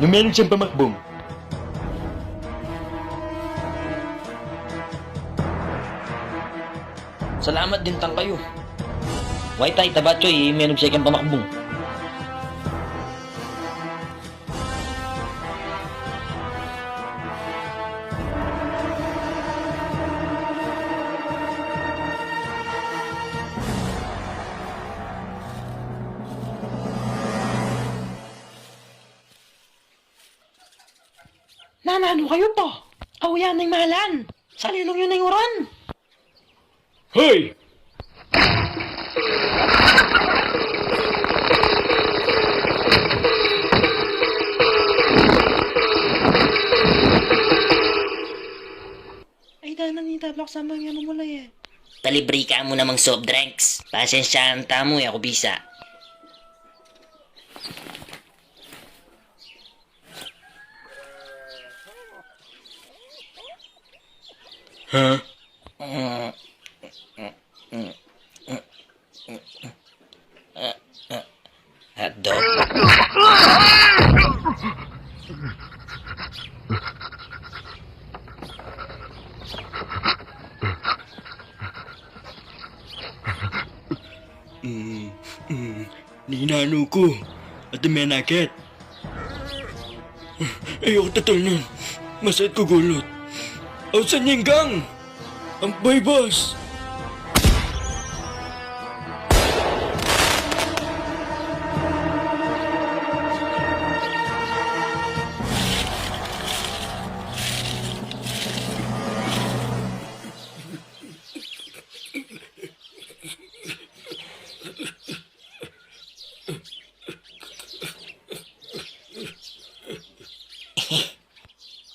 na meron siyang pamakbong. Salamat din tang kayo. White tay, tabatsoy, meron siya kang pamakbong. Nanano kayo to? Awiyan ng mahalan. Salilong yun ng uran. Hoy! Ay, danan ni tablok sa mga mamulay eh. Palibre ka mo namang soft drinks. Pasensyahan tamo, ako bisa. Ha? Hotdog. Ninano ko. At may nakit. Ayoko tatol nun. Masakit ko gulot. Ausan yung gang! Ang boss!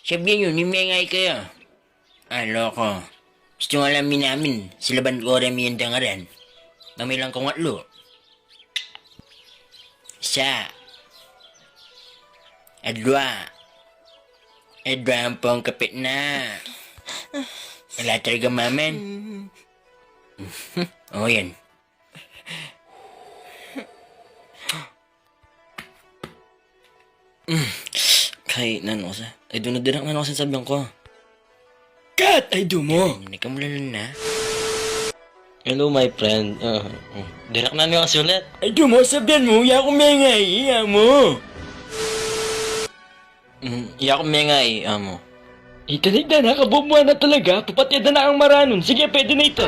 Sabihin nyo, nimengay kayo. Loko. Gusto nga alamin namin, sila ban ko rami yung dangaran. Mamilang kong atlo. Isa. Adwa. Adwa ang pong kapit na. Wala talaga mamen. Oh, yan. Kay nano sa. Ay doon na din ang nano sa sabihan ko. Kat! Ay mo! Hindi ka mula na. Hello, my friend. Dirak na niyo kasi ulit. Ay mo! Sabihan mo! Iya ko mengay! Iya mo! Iya ko mengay, amo. Itanigda na, kabumuha na talaga. Papatid na ang maranon. Sige, pwede na ito.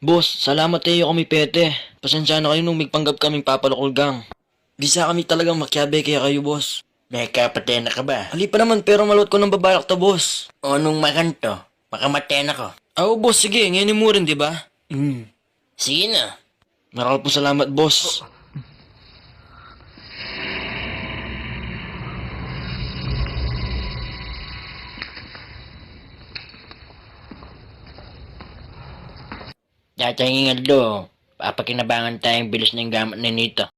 Boss, salamat tayo kami pete. Pasensya na kayo nung migpanggap kaming papalokulgang. Bisa kami talagang makyabe kaya kayo, boss. May kapatid na ka ba? Ali pa naman pero maluwat ko ng babalak to, boss. O nung makanto, makamatay na ko. Boss, sige, ngayon mo rin, di ba? Sige na. Maraming po salamat, boss. Datang nga do, papakinabangan tayong bilis ng gamit na nito.